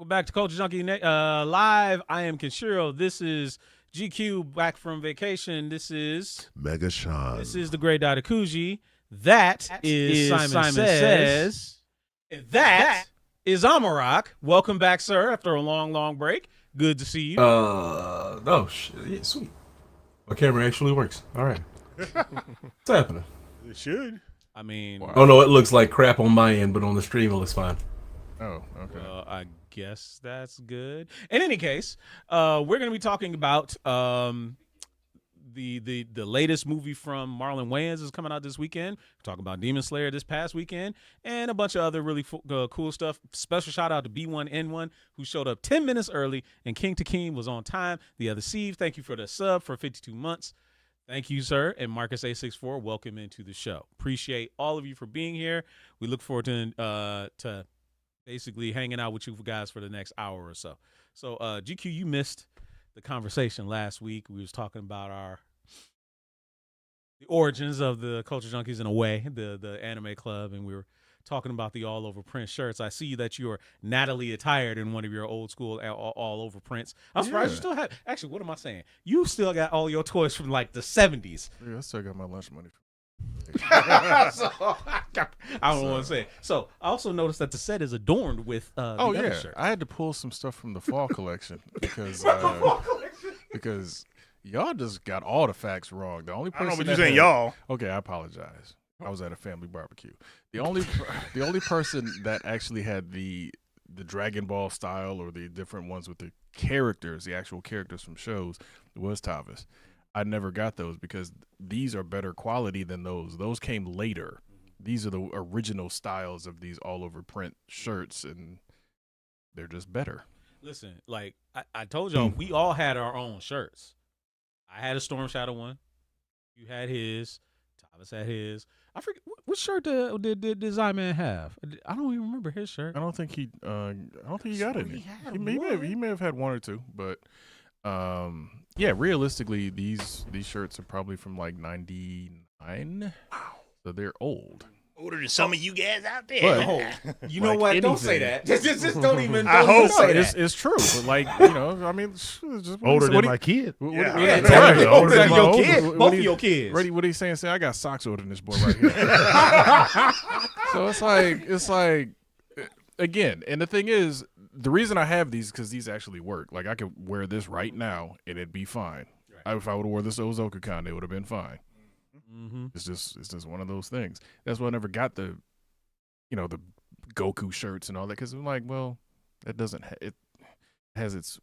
Welcome back to Culture Junkie Live. I am Kenshiro. This is GQ back from vacation. This is Mega Sean. This is the Great Dadakuji. That is Simon Says. And that is Amarok. Welcome back, sir, after a long break. Good to see you. No, yeah, sweet. My camera actually works. All right. What's happening? It should. I mean, Oh no, it looks like crap on my end, but on the stream it looks fine. Oh, okay. I guess that's good. In any case, we're going to be talking about the latest movie from Marlon Wayans is coming out this weekend. We're talking about Demon Slayer this past weekend and a bunch of other really cool stuff. Special shout out to B1N1 who showed up 10 minutes early, and King Takeem was on time. The other Steve, thank you for the sub for 52 months. Thank you, sir. And Marcus A64, welcome into the show. Appreciate all of you for being here. We look forward to basically hanging out with you guys for the next hour or so. So, GQ, you missed the conversation last week. We was talking about the origins of the Culture Junkies in a way, the anime club, and we were talking about the all over print shirts. I see that you're Natalie attired in one of your old school all over prints. I'm surprised you still have. Actually, what am I saying? You still got all your toys from like the 70s. Yeah, I still got my lunch money. So, I don't want to say. So I also noticed that the set is adorned with other shirts. I had to pull some stuff from the fall collection because because y'all just got all the facts wrong. The only person I don't know what you're saying, y'all. Okay, I apologize. I was at a family barbecue. The only person that actually had the Dragon Ball style or the different ones with the characters, the actual characters from shows, was Tavis. I never got those because these are better quality than those. Those came later. These are the original styles of these all over print shirts, and they're just better. Listen, like I told y'all, we all had our own shirts. I had a Storm Shadow one. You had his. Thomas had his. I forget what shirt did Zyman have. I don't even remember his shirt. I don't think he got any. He may have had one or two, but yeah, realistically, these shirts are probably from like '99. Wow, so they're old. Older than some of you guys out there. But, you know what? anything. Don't say that. Just don't even. I Don't even hope say that. It's true, but like I mean, just Older than my kid. Yeah. Exactly. Older than your older- kids. what Both do of you- your kids. What are you saying? Say I got socks older than this boy right here. So it's like again, and the thing is, the reason I have these is because these actually work. Like I could wear this right now and it'd be fine. Right. If I would have wore this to OzokaCon, it would have been fine. Mm-hmm. It's just one of those things. That's why I never got the Goku shirts and all that, because I'm like, well, that doesn't it has its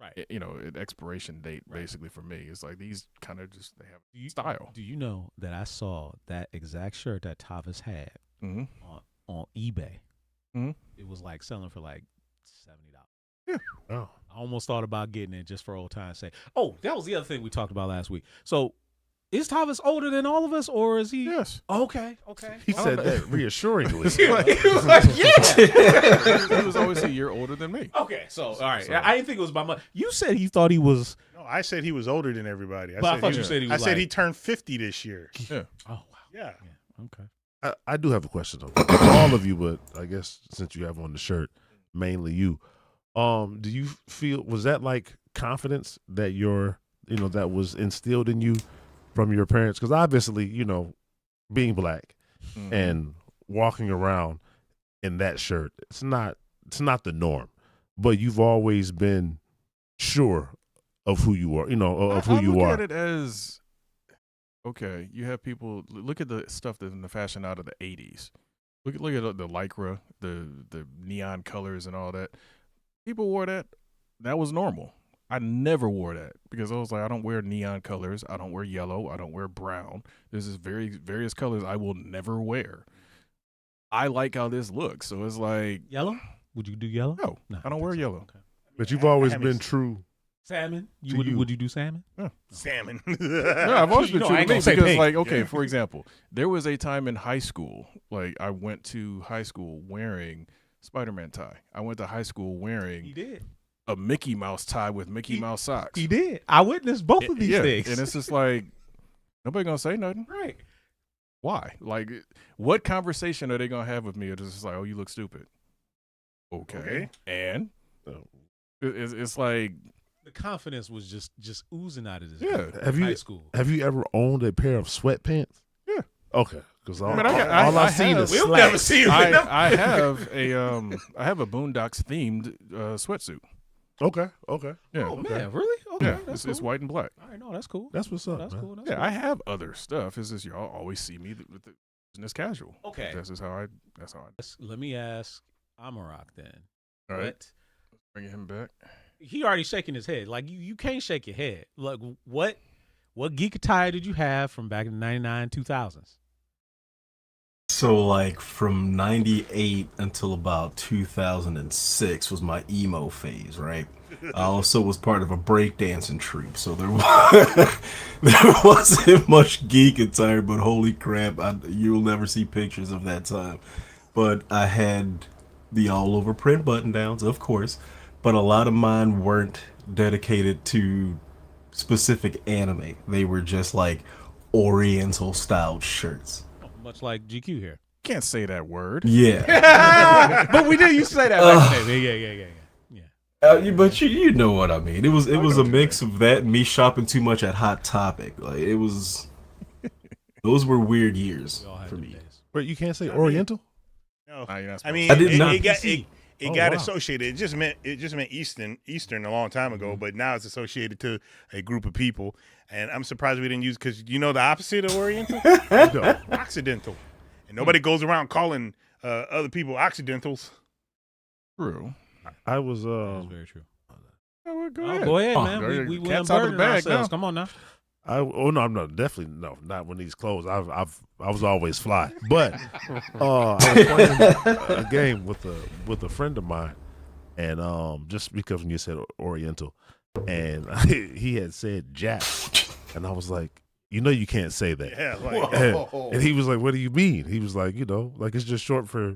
Right. an expiration date basically for me. It's like these kind of just they have style. Do you know that I saw that exact shirt that Tavis had Mm-hmm. on eBay? Mm-hmm. It was like selling for like $70. Yeah. Oh. I almost thought about getting it just for old time's sake. Oh, that was the other thing we talked about last week. So, is Tavis older than all of us, or is he? Yes. Okay. He said that reassuringly. He was like, yeah. He was always a year older than me. Okay, so all right. I didn't think it was by much. You said he thought he was. No, I said he was older than everybody. I thought you said he was. I said he turned 50 this year. Yeah. Oh wow. Yeah. Okay. I do have a question though. All of you, but I guess since you have on the shirt, mainly you. Do you feel, was that like confidence that that was instilled in you from your parents? Because obviously, being black and walking around in that shirt, it's not the norm. But you've always been sure of who you are, of who you are. I look at it as, okay, you have people, look at the stuff that's in the fashion out of the 80s. Look at the Lycra, the neon colors and all that. People wore that. That was normal. I never wore that because I was like, I don't wear neon colors. I don't wear yellow. I don't wear brown. There's this various colors I will never wear. I like how this looks. So it's like. Yellow? Would you do yellow? No, I don't wear yellow. Okay. But you've always been true. Salmon? To you. Would you do salmon? Yeah. Salmon. Yeah, I've always been I true to ain't me gonna say because, pink. like, okay, Yeah. for example, there was a time in high school, like, I went to high school wearing Spider-Man tie. I went to high school He wearing did. a Mickey Mouse tie with Mickey Mouse socks. He did. I witnessed both of these Yeah, things. and it's just like, nobody gonna say nothing. right. Why? Like, what conversation are they gonna have with me? It's just like, oh, you look stupid. Okay. And It's like, The confidence was just oozing out of this. Yeah. dude Have in you- high school? Have you ever owned a pair of sweatpants? Yeah. Okay, because all, I mean, I all I've seen have- is We'll slacks. never see you. I have a Boondocks themed sweatsuit. Okay. Yeah. Oh man, really? Okay, Yeah, that's it's cool. white and black. All right, no, that's cool. That's what's up, That's man. cool. That's Yeah, cool. I have other stuff. It's just y'all always see me with the business casual. Okay. That's just how I. That's how I. Let me ask Amarak then. All right. What- Bringing him back. He already shaking his head. Like you can't shake your head. Like what geek attire did you have from back in the 99, 2000s? So like from 98 until about 2006 was my emo phase, right? I also was part of a breakdancing troupe, so there wasn't much geek attire, but holy crap, you'll never see pictures of that time. But I had the all over print button downs, of course, but a lot of mine weren't dedicated to specific anime. They were just like oriental styled shirts. Much like GQ here. Can't say that word. Yeah. But we did. You say that. Back in the day. Yeah. But you know what I mean. It was a mix of that and me shopping too much at Hot Topic. Like it was, those were weird years We all had for them me. days. Wait, you can't say Oriental? No. Nah, you're not I supposed mean, I did it, not it got PC. it Oh, got wow. associated. It just meant Eastern a long time ago, but now it's associated to a group of people. And I'm surprised we didn't use because you know the opposite of Oriental, No. Occidental, and nobody goes around calling other people Occidentals. True. I was That's very true. Oh, well, go Oh, ahead. go ahead, Oh, man. there We your cat's out of the unburdening bag ourselves. now. Come on now. I'm not when these clothes. I was always fly, but I was playing a game with a friend of mine, and just because when you said Oriental, and he had said Jap, and I was like, you can't say that. Yeah, like And he was like, "What do you mean?" He was like, like it's just short for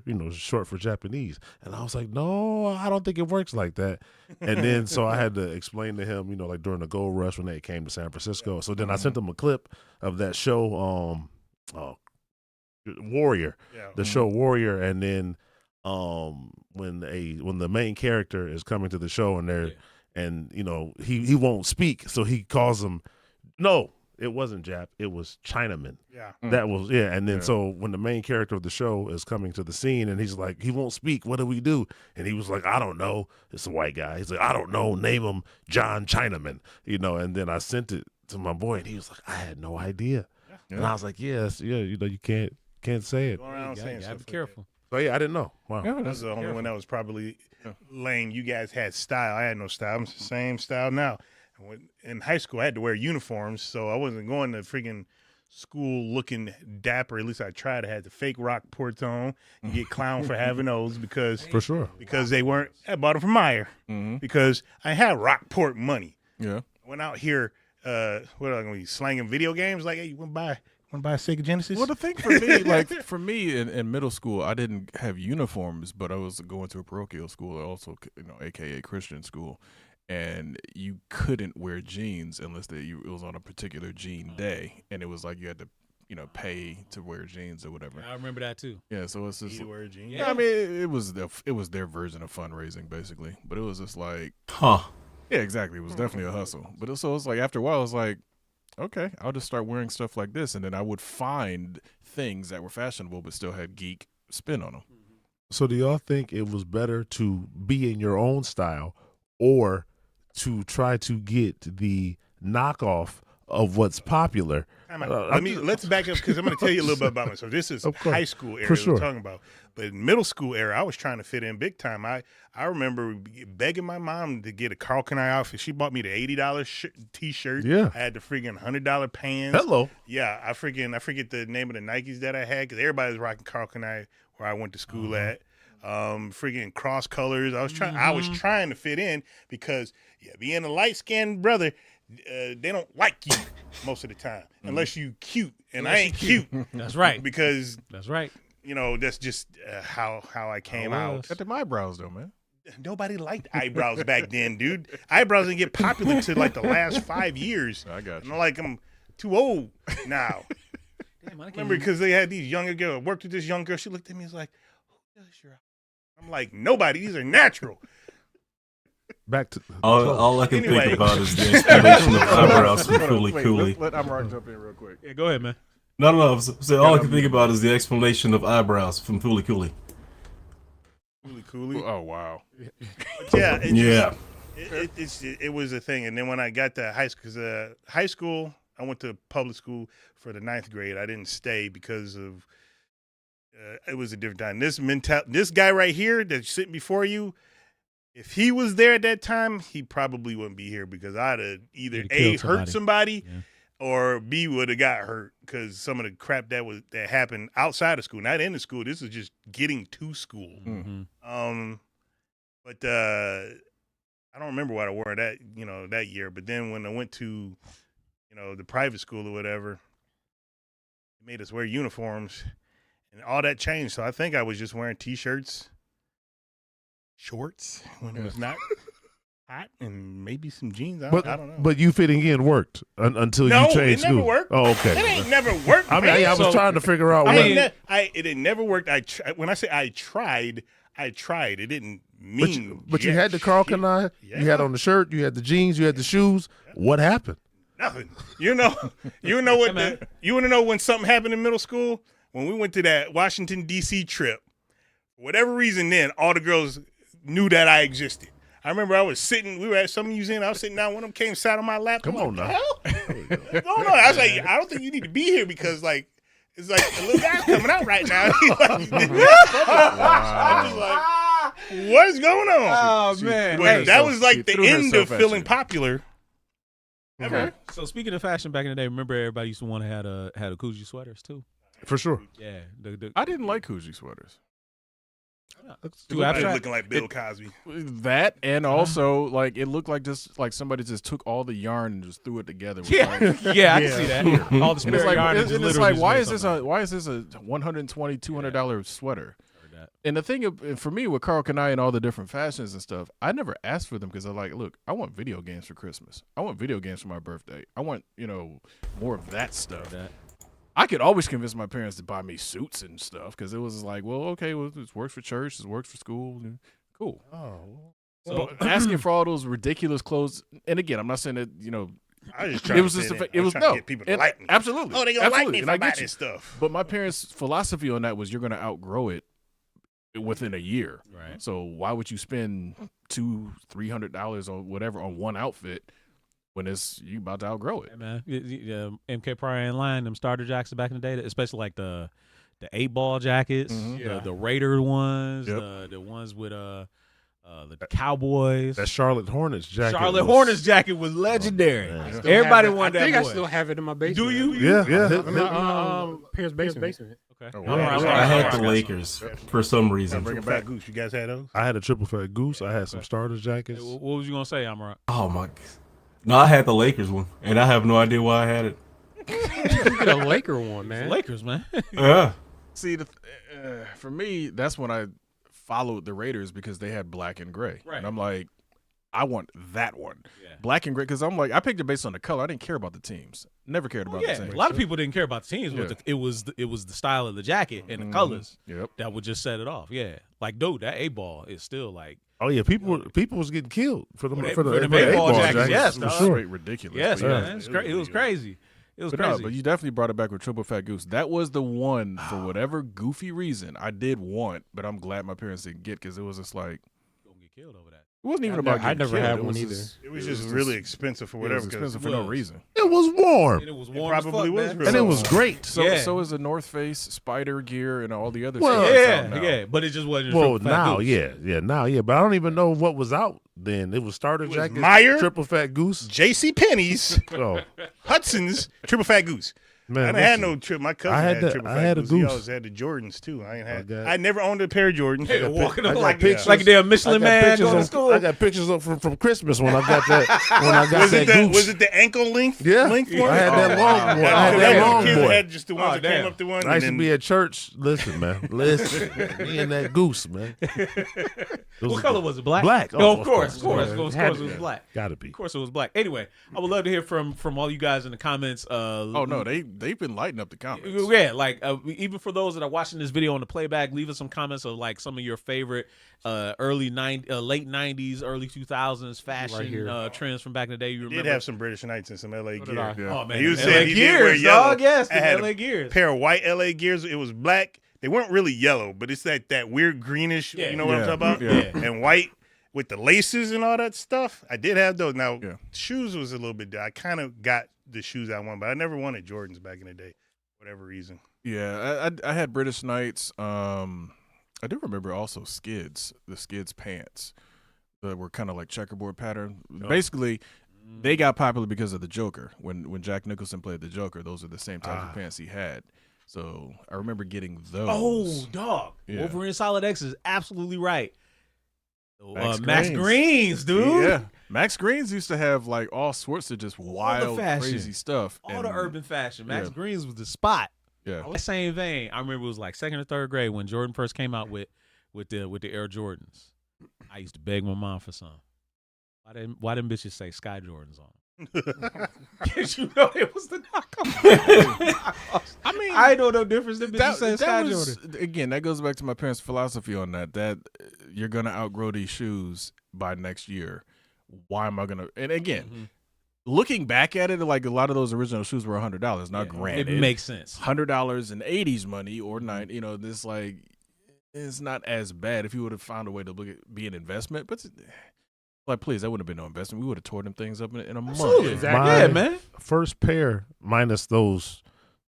Japanese. And I was like, "No, I don't think it works like that." And then so I had to explain to him, like during the gold rush when they came to San Francisco. So then I sent him a clip of that show, Warrior, yeah. the show Warrior, and then when the main character is coming to the show and they're and he won't speak, so he calls him no. It wasn't Jap. It was Chinaman. Yeah. That was And then Yeah. so when the main character of the show is coming to the scene and he's like, he won't speak. What do we do? And he was like, I don't know. It's a white guy. He's like, I don't know. Name him John Chinaman. And then I sent it to my boy and he was like, I had no idea. And I was like, yes, you can't say it. Going around You saying gotta be stuff like careful. So yeah, I didn't know. Wow. Yeah, that. That's the only one that was probably lame. You guys had style. I had no style. I'm the same style now. In high school, I had to wear uniforms, so I wasn't going to freaking school looking dapper. At least I tried. I had the fake Rockports on and get clowned for having those because they weren't. I bought them from Meyer because I had Rockport money. Yeah. I went out here. What am I going to be slanging video games? Like, hey, you want to buy a Sega Genesis? Well, the thing for me, for me in middle school, I didn't have uniforms, but I was going to a parochial school, also, AKA Christian school. And you couldn't wear jeans unless it was on a particular jean day, and it was like you had to, pay to wear jeans or whatever. I remember that too. Yeah, so it's just. You wear jeans? Yeah, I mean, it was their version of fundraising basically, but it was just like, Huh. yeah, exactly. It was definitely a hustle, but it's like after a while, it's like, okay, I'll just start wearing stuff like this, and then I would find things that were fashionable but still had geek spin on them. So do y'all think it was better to be in your own style or to try to get the knockoff of what's popular? Let's back up because I'm going to tell you a little bit about myself. This is Of course. high school era For we're sure. talking about, but in middle school era, I was trying to fit in big time. I remember begging my mom to get a Carl Kanai outfit. She bought me the $80 T-shirt. Yeah. I had the freaking $100 pants. Hello. Yeah, I forget the name of the Nikes that I had because everybody was rocking Carl Kanai where I went to school at. Freaking cross colors. I was trying to fit in because being a light skinned brother, they don't like you most of the time unless you cute, and I ain't cute That's right. because That's right. that's just how I came out. Got them eyebrows though, man. Nobody liked eyebrows back then, dude. Eyebrows didn't get popular until like the last 5 years. I got And you. I'm like, I'm too old now. Damn, I can't Remember, because they had these younger girls. I worked with this young girl. She looked at me and was like, who does your eyebrows? I'm like, nobody. These are natural. back to All I can Anyway. think about is the explanation of eyebrows from Fooly Cooley. Let Amrock jump in real quick. Yeah, go ahead, man. No. So all I can think about is the explanation of eyebrows from Fooly Cooley. Cooley. Oh wow. Yeah, Yeah. it was a thing. And then when I got to high school, because high school, I went to public school for the 9th grade. I didn't stay because of it was a different time. This guy right here that's sitting before you, if he was there at that time, he probably wouldn't be here because I'd have either You'd have A, killed hurt somebody Yeah. or B, would have got hurt because some of the crap that happened outside of school, not in the school. This is just getting to school. Mm-hmm. But I don't remember what I wore that year. But then when I went to, the private school or whatever, they made us wear uniforms, and all that changed. So I think I was just wearing T-shirts, shorts when it was not hot, and maybe some jeans. I don't know. But you fitting in worked until No, you changed it never school. worked. Oh, okay. It ain't never worked. I mean, man. I was trying to figure out. It never worked. When I say I tried. It didn't mean. But you had the Carl Kanai. Yeah. You had on the shirt. You had the jeans. You had the shoes. What happened? Nothing. You know what? You want to know when something happened in middle school? When we went to that Washington D.C. trip. For whatever reason, then all the girls knew that I existed. I remember I was sitting. We were at some museum. I was sitting down. One of them came, sat on my lap. Come on now. What's going on? I was like, I don't think you need to be here because it's like a little guy's coming out right now. I'm just like, what's going on? Oh, man. But that was like the threw end of herself at feeling you. popular. Okay. So speaking of fashion back in the day, remember everybody used to want to had a Coogee sweaters too. For sure. Yeah. I didn't like Coogee sweaters. Too I was abstract. looking like Bill Cosby. That and also like it looked like just like somebody just took all the yarn and just threw it together. With Yeah, like, yeah, I can see that. All the and it's spare like, yarn it's, just and it's literally like just why made is this something. why is this a $120, $200 sweater? Heard that. And the thing for me with Carl Kanai and all the different fashions and stuff, I never asked for them because I'm like, look, I want video games for Christmas. I want video games for my birthday. I want more of that stuff. That. I could always convince my parents to buy me suits and stuff because it was like, well, okay, well, this works for church, this works for school, cool. Oh. So asking for all those ridiculous clothes, and again, I'm not saying that I was just trying it was to just fit in. it I was trying to no get people to and like me. absolutely. Oh, they gonna like me Absolutely, if and I I buy get you. this stuff. But my parents' philosophy on that was you're going to outgrow it within a year. Right. So why would you spend $200-$300 or whatever on one outfit when you about to outgrow it? Hey, man. MK Pryor in line, them starter jackets back in the day, especially like the 8-ball jackets, Mhm. the Raider ones, Yep. the ones with the Cowboys. That Charlotte Hornets jacket. Charlotte was- Hornets jacket was legendary. man. Still Everybody have it. wanted I think that I boy. still have it in my basement. Do you? Yeah. In my parents' basement. Okay. Oh, All wow. right, all I right, had all the right. Lakers for some reason. Bring it back, Goose. You guys had those? I had a triple fat goose. I had some starter Hey, jackets. what was you gonna say, Amara? Oh my! No, I had the Lakers one, and I have no idea why I had it. You get a Laker one, man. Lakers, man. Yeah. See, for me, that's when I followed the Raiders because they had black and gray. Right. And I'm like, I want that one. Yeah. Black and gray, because I'm like, I picked it based on the color. I didn't care about the teams. Never cared about Yeah, the teams. a lot of people didn't care about the teams. Yeah. But it was the style of the jacket and the Mhm. colors Yep. that would just set it off. Yeah, like dude, that 8-ball is still like Oh yeah, people was getting killed for the For the- for the, for the for the baseball 8-ball jackets, yes, for dog. sure. Straight ridiculous. yes, But yeah. man. It was crazy. It was But crazy. no, but you definitely brought it back with Triple Fat Goose. That was the one for whatever goofy reason I did want, but I'm glad my parents didn't get because it was just like Gonna get killed over that. it wasn't even I about. never getting had killed. one It either. just- It was just really expensive for It whatever. was 'cause expensive for it no was. reason. It was warm. And it was it warm as probably fuck, was man. real And it was warm. great. So Yeah. so is the North Face Spider Gear and all the other Well, shit. that's out Yeah, now. yeah, but it just wasn't. Well, Triple Fat now, Goose. yeah. But I don't even know what was out then. It was starter It was jackets, Meyer. triple fat goose. J.C. Penney's, Oh Hudson's, Triple Fat Goose. man, I didn't have listen. no trip. My cousin I had had the- Triple I Fat had a Goose. He goose. always had the Jordans too. got- I never owned a pair of Jordans. Yeah, walking I up got like pictures. like a damn Michelin I got man pictures going to of- school. I got pictures of from Christmas when I got that. When I got Was that it the goose. was it the ankle length? Yeah. length I one? had that long boy. I had Because that the long kids boy. had just the ones that came damn. up to one. I used to and be then- at church. Listen, man. Listen. Me and that goose, man. What color was it? Black. Black. Oh, Oh, of course, of course. of course, Had it was to. black. Gotta be. Of course, it was black. Anyway, I would love to hear from all you guys in the comments. Oh no, they they've been lighting up the comments. Yeah, like even for those that are watching this video on the playback, leave us some comments of like some of your favorite late '90s, early 2000s fashion trends from back in the day. You remember? Did have some British Knights and some LA gear. Yeah. Oh man, You LA said he did wear gears, yellow. dog. Yes, I the had LA a gears. pair of white LA gears. It was black. They weren't really yellow, but it's that weird greenish. Yeah. You know what I'm talking about? Yeah. And white with the laces and all that stuff. I did have those. Now shoes was a little bit. I kind of got the shoes I wanted, but I never wanted Jordans back in the day, for whatever reason. Yeah, I had British Knights. I do remember also Skids, the Skids pants that were kind of like checkerboard pattern. Basically, they got popular because of the Joker. When Jack Nicholson played the Joker, those are the same types of pants he had. So I remember getting those. Oh, dog. Yeah. Wolverine Solid X is absolutely right. Max Greens, dude. Yeah, Max Greens used to have like all sorts of just wild, fashion. crazy stuff. All the urban fashion. Max Yeah. Greens was the spot. Yeah. In the same vein, I remember it was like second or third grade when Jordan first came out with the Air Jordans. I used to beg my mom for some. Why them bitches say Sky Jordans on them? Because you know it was the knockoff. I mean, I know no difference than bitches saying Sky Jordan. Again, that goes back to my parents' philosophy on that you're gonna outgrow these shoes by next year. Why am I gonna? And again, looking back at it, like a lot of those original shoes were $100. Now, granted, it makes sense. $100 in '80s money or nine, this like it's not as bad if you would have found a way to be an investment, but. Like, please, that wouldn't have been no investment. We would have tore them things up in a month. Absolutely. Exactly. Yeah, man. First pair, minus those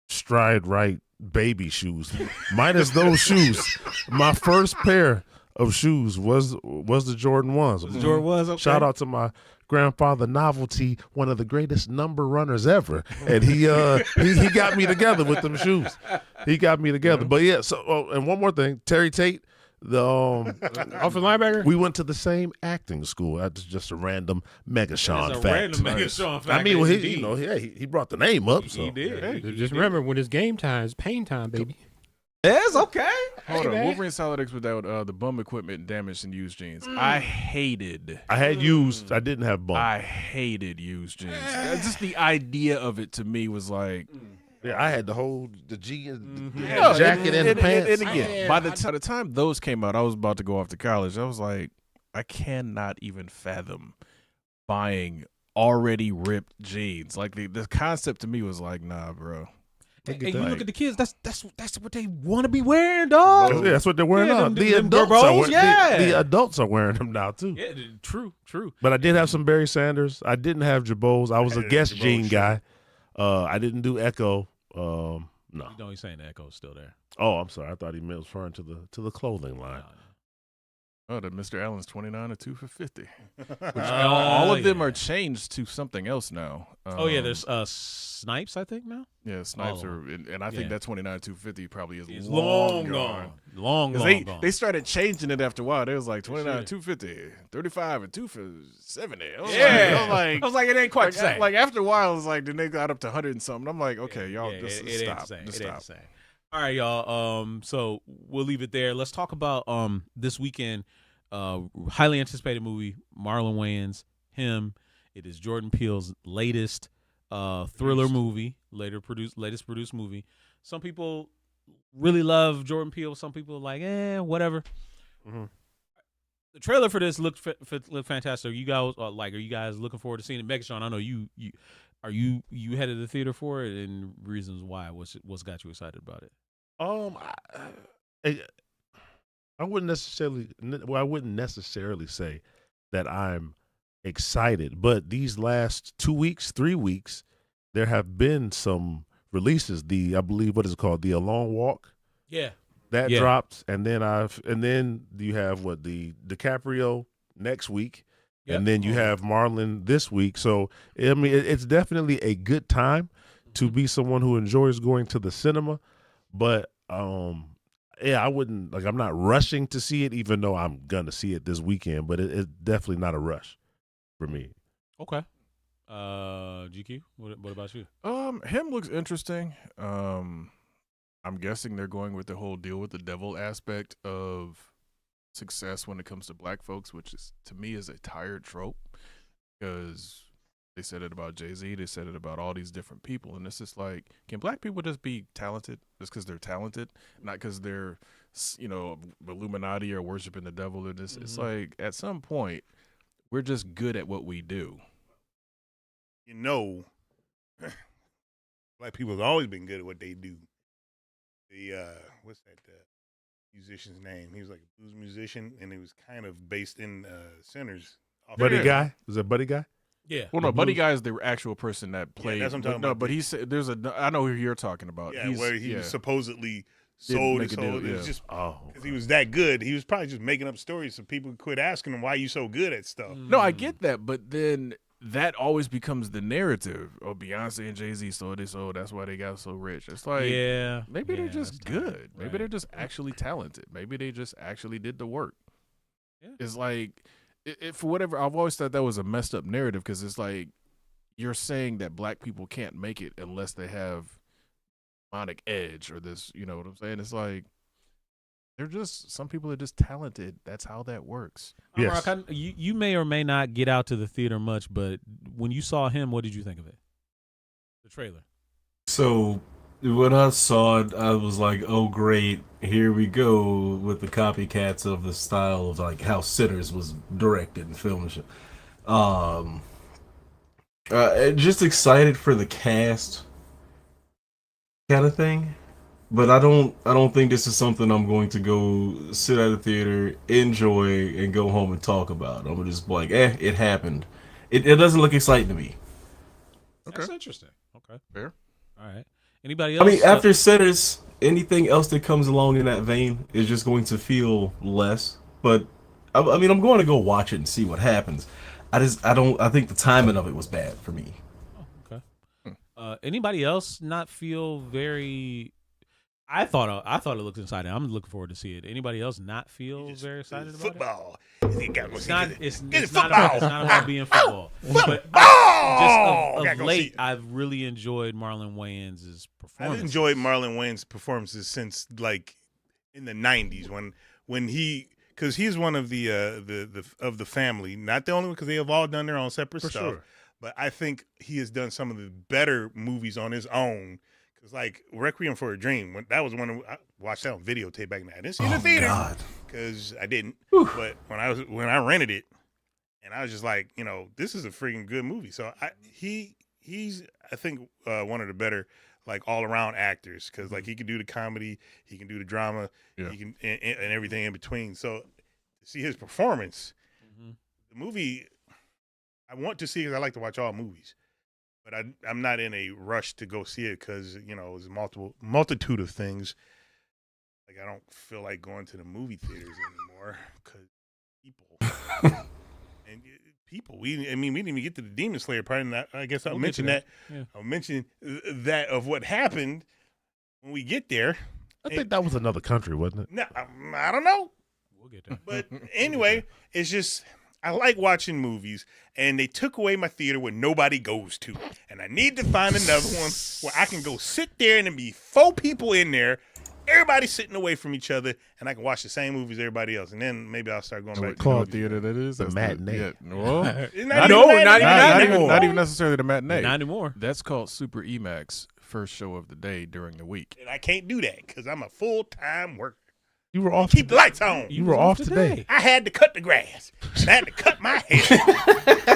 stride right baby shoes, minus those shoes, my first pair of shoes was the Jordan 1s. The Jordan 1s, okay. Shout out to my grandfather, Novelty, one of the greatest number runners ever, and he got me together with them shoes. He got me together. But yeah, so and one more thing, Terry Tate. The Offensive linebacker. we went to the same acting school. That's just a random Megashawn It's a fact. random Megashawn fact. I mean, well, indeed. he brought the name up. So He did. Hey, just remember when it's game time, it's pain time, baby. It's okay. Hold on, man. Wolverine Solid X without the bum equipment, damaged and used jeans. I hated. I had used. I didn't have bump. I hated used jeans. Just the idea of it to me was like. Yeah, I had the whole the jeans, the No, jacket, and the pants. And again, by the time those came out, I was about to go off to college. I was like, I cannot even fathom buying already ripped jeans. Like the concept to me was like, nah, bro. And you look at the kids. That's what they want to be wearing, dog. Yeah, that's what they're wearing now. them The adults Gerbos, are wearing. yeah. The adults are wearing them now too. Yeah, true. But I did have some Barry Sanders. I didn't have Jabos. I was a Guess Jabot jean shirt. guy. I didn't do Echo. No. You know he's saying the echo's still there. Oh, I'm sorry. I thought he was referring to the clothing line. Oh, the Mr. Allen's 29 or 2 for $50. Which Oh, all of them yeah. are changed to something else now. There's Snipes, I think now. Yeah, Snipes Oh. are, and I think Yeah. that 29 250 probably is It's long long gone. Long 'Cause gone. they started changing it after a while. They was like 29 should. 250, 35 and 2 for 70. I was Yeah. like, I was like, it ain't quite like, the same. like after a while, it's like then they got up to 100 and something. I'm like, okay, y'all, Yeah, just it ain't stop. the same. Just It ain't stop. the same. All right, y'all. So we'll leave it there. Let's talk about this weekend. Highly anticipated movie, Marlon Wayans. Him. It is Jordan Peele's latest thriller movie, latest produced movie. Some people really love Jordan Peele. Some people are like, whatever. Mhm. The trailer for this looked fantastic. You guys are you guys looking forward to seeing it? Megatron, I know you headed to the theater for it, and reasons why. What's got you excited about it? I wouldn't necessarily say that I'm excited, but these last 2 weeks, 3 weeks, there have been some releases. I believe what is it called, The A Long Walk. Yeah. That Yeah. dropped, and then you have the DiCaprio next week, Yep. and then you have Marlon this week. So I mean, it's definitely a good time to be someone who enjoys going to the cinema, but I wouldn't I'm not rushing to see it, even though I'm gonna see it this weekend. But it's definitely not a rush for me. Okay. GQ, what about you? Him looks interesting. I'm guessing they're going with the whole deal with the devil aspect of success when it comes to black folks, which is to me is a tired trope because They said it about Jay-Z. They said it about all these different people. And it's just like, can black people just be talented just because they're talented, not because they're, Illuminati or worshiping the devil or this? It's like, at some point, we're just good at what we do. Black people have always been good at what they do. What's that musician's name? He was like a blues musician, and he was kind of based in Sinners. Buddy Guy? Was that Buddy Guy? Yeah. Well, no, Buddy Guy is the actual person that played. Yeah, that's what I'm talking about. No, but he said I know who you're talking about. Yeah, where he was supposedly Didn't sold make his a deal, soul. It yeah. was just Oh. because he was that good. He was probably just making up stories so people could quit asking him why you so good at stuff. No, I get that, but then that always becomes the narrative. Oh, Beyonce and Jay-Z sold this, so that's why they got so rich. It's like, maybe they're just good. Maybe they're just actually talented. Maybe they just actually did the work. Yeah. It's like, for whatever, I've always thought that was a messed up narrative because it's like you're saying that black people can't make it unless they have demonic edge or this, you know what I'm saying? It's like, some people are just talented. That's how that works. Yes. Rock, you may or may not get out to the theater much, but when you saw him, what did you think of it? The trailer. So when I saw it, I was like, "Oh, great! Here we go with the copycats of the style of like how Sinners was directed and filmed." Just excited for the cast, kind of thing. But I don't think this is something I'm going to go sit at a theater, enjoy, and go home and talk about. I'm just like, it happened. It doesn't look exciting to me. That's interesting. Okay. Fair. All right. Anybody else? I mean, after Sinners, anything else that comes along in that vein is just going to feel less. But I mean, I'm going to go watch it and see what happens. I think the timing of it was bad for me. Oh, okay. Anybody else not feel very? I thought it looked exciting. I'm looking forward to see it. Anybody else not feel very excited about football. It's not football. about being football. But just of late, I've really enjoyed Marlon Wayans' performance. I've enjoyed Marlon Wayans' performances since like in the '90s when because he's one of the family, not the only one because they have all done their own separate stuff. Sure. But I think he has done some of the better movies on his own. Cause like Requiem for a Dream, that was one I watched that on videotape back in the day. I didn't see it in the theater because I didn't. Whew. But when I rented it, and I was just like, this is a freaking good movie. So he's I think one of the better like all around actors because like he can do the comedy, he can do the drama, he can and everything in between. So to see his performance, the movie I want to see because I like to watch all movies. But I'm not in a rush to go see it because, there's a multitude of things. Like, I don't feel like going to the movie theaters anymore because people. And people. We didn't even get to the Demon Slayer part. And I guess I'll mention that. Yeah. I'll mention that of what happened when we get there. I think that was another country, wasn't it? No, I don't know. We'll get there. But anyway, it's just... I like watching movies, and they took away my theater where nobody goes to. And I need to find another one where I can go sit there and there be 4 people in there, everybody sitting away from each other, and I can watch the same movies as everybody else. And then maybe I'll start going back to what theater that is? The matinee. Not even necessarily the matinee. Not anymore. That's called Super EMAX, first show of the day during the week. And I can't do that because I'm a full-time worker. You were off. Keep the lights on. You were off today. I had to cut the grass. And I had to cut my hair.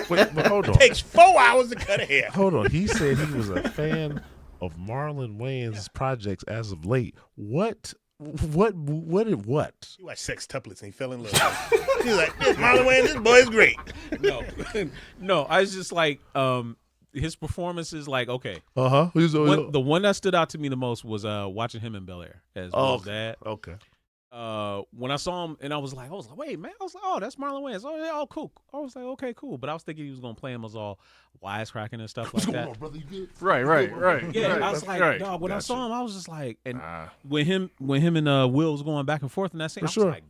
But hold on. It takes 4 hours to cut a hair. Hold on. He said he was a fan of Marlon Wayans' projects as of late. What? He watched Sextuplets and he fell in love. He was like, this Marlon Wayans, this boy is great. No. I was just like, his performance is like, okay. The one that stood out to me the most was watching him in Bel Air as well as that. Okay. When I saw him and I was like, wait, man. I was like, oh, that's Marlon Wayans. Oh, yeah, oh, cool. I was like, okay, cool. But I was thinking he was gonna play him as all wisecracking and stuff like that. On, brother? You good? Right. Yeah, I was like, dog. When I saw him, I was just like, and when him and Will was going back and forth in that scene, I was like,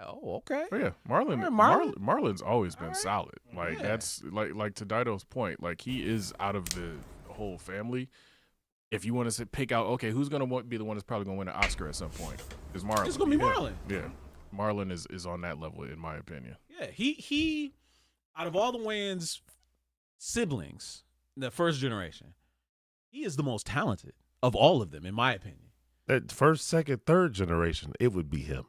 oh, okay. Oh, yeah, Marlon's always been solid. Like that's like to Dido's point. Like he is out of the whole family. If you want to pick out, okay, who's going to be the one that's probably going to win an Oscar at some point? Is Marlon. It's going to be Marlon. Yeah. Marlon is on that level, in my opinion. Yeah. He out of all the Wayans siblings, the first generation, he is the most talented of all of them, in my opinion. That first, second, third generation, it would be him.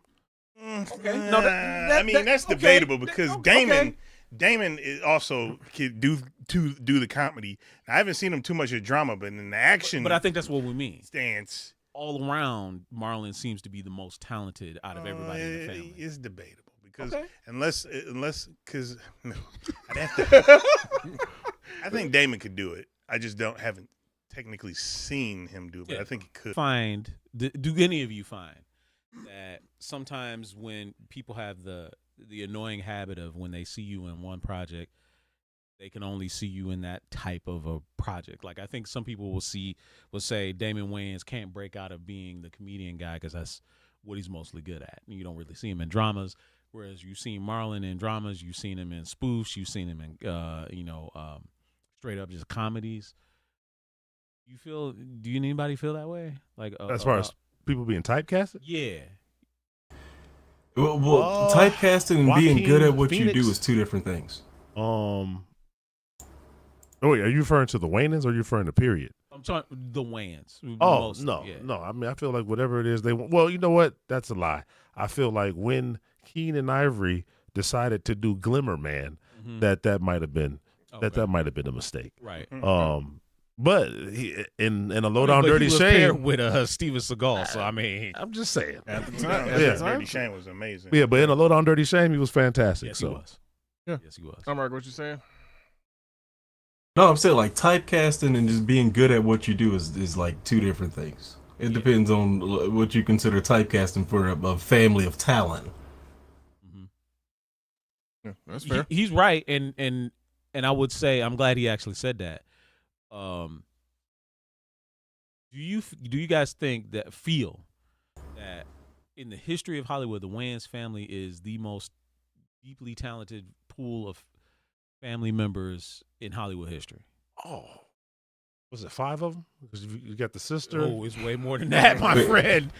Okay. No, that's okay. debatable because Okay. Damon is also can do the comedy. I haven't seen him too much of drama, but in the action, But I think that's what we mean. stance, All around, Marlon seems to be the most talented out of everybody in the family. It's debatable because Okay. unless because I'd have to. I think Damon could do it. I just haven't technically seen him do it, but Yeah. I think he could. Do any of you find that sometimes when people have the annoying habit of when they see you in one project, they can only see you in that type of a project? Like, I think some people will say Damon Wayans can't break out of being the comedian guy because that's what he's mostly good at. You don't really see him in dramas, whereas you've seen Marlon in dramas, you've seen him in spoofs, you've seen him in straight up just comedies. Do anybody feel that way? Like As far as people being typecasted? yeah. Well, typecasting and being good at what you Phoenix. do is two different things. Oh, wait, are you referring to the Wayans or are you referring to period? I'm talking the Wayans. Oh, Mostly, no, yeah. no. I mean, I feel like whatever it is they want. Well, you know what? That's a lie. I feel like when Keenan Ivory decided to do Glimmer Man, Mhm. that might have been Okay. that might have been a mistake. Right. But he, in a low down But dirty he was shame paired with Steven Seagal, so I mean, I'm just saying. At the Yeah, time, at Yeah. the time, Dirty Shame was amazing. Yeah, but in a low down dirty shame, he was fantastic. yes, so he was. Yeah. Yes, he was. I'm right. What you saying? No, I'm saying like typecasting and just being good at what you do is like two different things. It depends on what you consider typecasting for a family of talent. Yeah, that's fair. He's right, and I would say I'm glad he actually said that. Do you guys feel that in the history of Hollywood, the Wayans family is the most deeply talented pool of family members in Hollywood history? Oh, was it 5 of them? Because you got the sister. Oh, it's way more than that, my Wait. friend.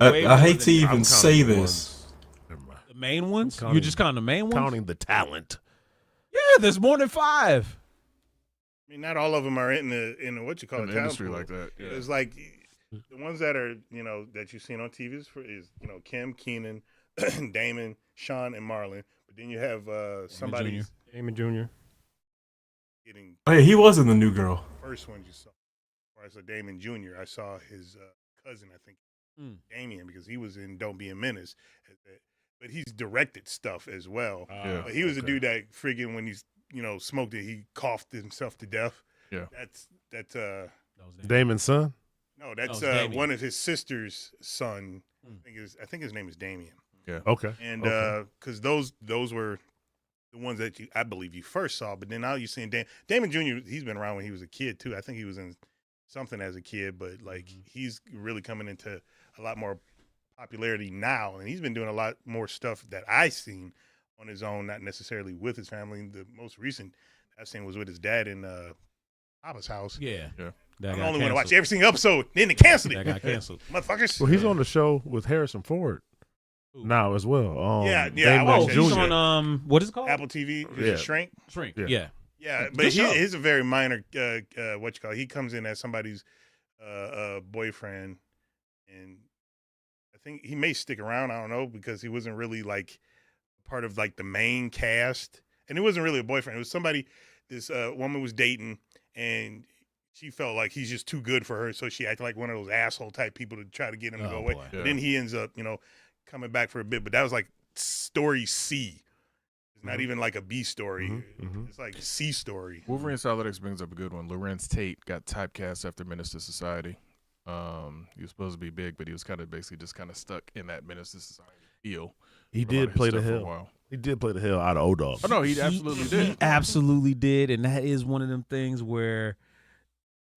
I hate to I'm even counting say the this. ones. Never mind. the main ones. counting- You're just counting the main ones. Counting the talent. Yeah, there's more than 5. I mean, not all of them are in the what you call In it the industry talent pool. like that. Yeah. It's like the ones that are that you've seen on TV is Kim, Keenan, Damon, Sean, and Marlon. But then you have somebody Damon Jr. getting Oh yeah, he was in The New Girl. first ones you saw. Or I saw Damon Jr. I saw his cousin, I think, Damien, because he was in Don't Be a Menace. But he's directed stuff as well. Yeah. But he was a dude that friggin' when he's smoked it, he coughed himself to death. Yeah. That's That was Damon. Damon's son. no, that's Oh, it's Damien. one of his sister's son. I think his name is Damien. Okay. And Okay. because those were the ones that I believe you first saw, but then now you're seeing Damon Jr. He's been around when he was a kid too. I think he was in something as a kid, but like he's really coming into a lot more popularity now, and he's been doing a lot more stuff that I've seen on his own, not necessarily with his family. The most recent I've seen was with his dad in Papa's house. Yeah. Yeah. That I'm the got only one to watch canceled. every single episode. Then they canceled That it. got canceled. Motherfuckers. Well, he's on the show with Harrison Ford Who? now as well. Yeah, I Damon watched Oh, that. he's Jr. on what is it called? Apple TV. Is Yeah. it Shrink? Shrink. Yeah. Yeah. Yeah, Good but show. he's a very minor he comes in as somebody's boyfriend, and I think he may stick around. I don't know, because he wasn't really like part of like the main cast, and it wasn't really a boyfriend. It was somebody this woman was dating, and she felt like he's just too good for her, so she acted like one of those asshole type people to try to get him to Oh, go away. boy. But Yeah. then he ends up coming back for a bit, but that was like story C. It's not even like a B story. Mhm. It's like C story. Wolverine Solid brings up a good one. Lorenz Tate got typecast after Menace to Society. He was supposed to be big, but he was basically just stuck in that Menace to Society feel. He for a lot did of his play the stuff for a hell. while. He did play the hell out of O-Dog. Oh no, he absolutely He did. absolutely did, and that is one of them things where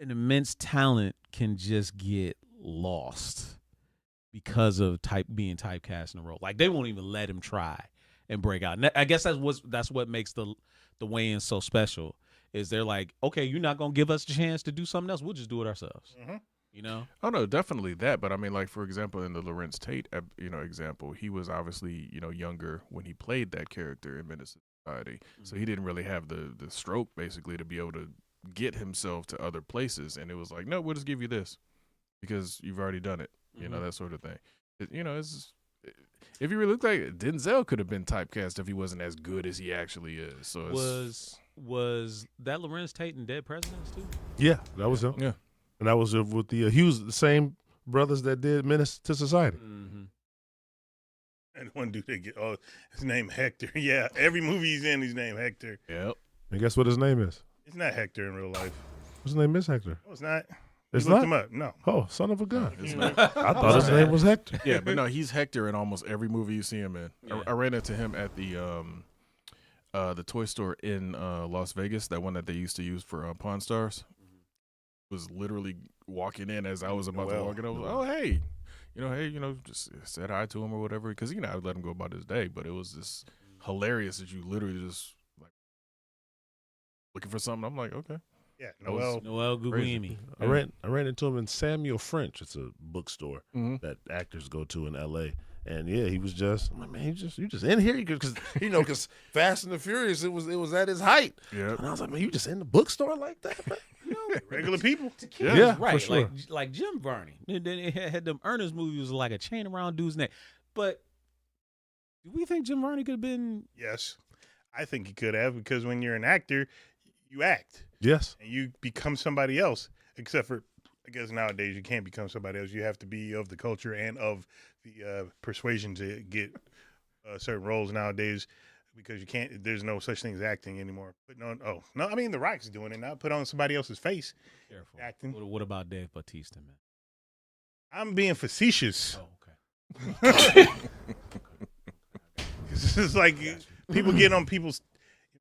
an immense talent can just get lost because of being typecast in a role. Like they won't even let him try and break out. And I guess that's what makes the Wayans so special. Is they're like, okay, you're not gonna give us a chance to do something else. We'll just do it ourselves. You know? Oh no, definitely that. But I mean, like for example, in the Lorenz Tate, example, he was obviously younger when he played that character in Menace to society. So he didn't really have the stroke basically to be able to get himself to other places. And it was like, no, we'll just give you this because you've already done it. You know, that sort of thing. If you really look like it, Denzel could have been typecast if he wasn't as good as he actually is. So was that Lorenz Tate in Dead Presidents too? Yeah, that was him. Yeah. And that was with the he was the same brothers that did Menace to Society. And one dude that his name Hector. Yeah, every movie he's in, he's named Hector. Yep. And guess what his name is? It's not Hector in real life. His name is Hector. No, it's not. It's You looked not? him up. No. Oh, son of a gun. It's not. I thought his name was Hector. Yeah, but no, he's Hector in almost every movie you see him in. Yeah. I ran into him at the toy store in Las Vegas, that one that they used to use for Pawn Stars. Was literally walking in as I was about to walk in. I was like, oh, hey. Just said hi to him or whatever. Because, I would let him go about his day. But it was just hilarious that you literally just, like, looking for something. I'm like, okay. Yeah, Noel Guglielmi. I ran into him in Samuel French. It's a bookstore that actors go to in L.A. And yeah, he was just, I'm like, man, you just in here because Fast and the Furious, it was at his height. Yeah. And I was like, man, you just in the bookstore like that, man? regular people. Yeah, right. for sure. Like Jim Varney. Then it had them Ernest movies like a chain around dude's neck. But do we think Jim Varney could have been? Yes, I think he could have, because when you're an actor, you act. Yes. And you become somebody else. Except for, I guess nowadays you can't become somebody else. You have to be of the culture and of the persuasion to get certain roles nowadays, because you can't. There's no such thing as acting anymore. But no. I mean, The Rock's doing it now. Put on somebody else's face. Careful. Acting. What about Dave Bautista, man? I'm being facetious. Oh, okay. This is like people get on people's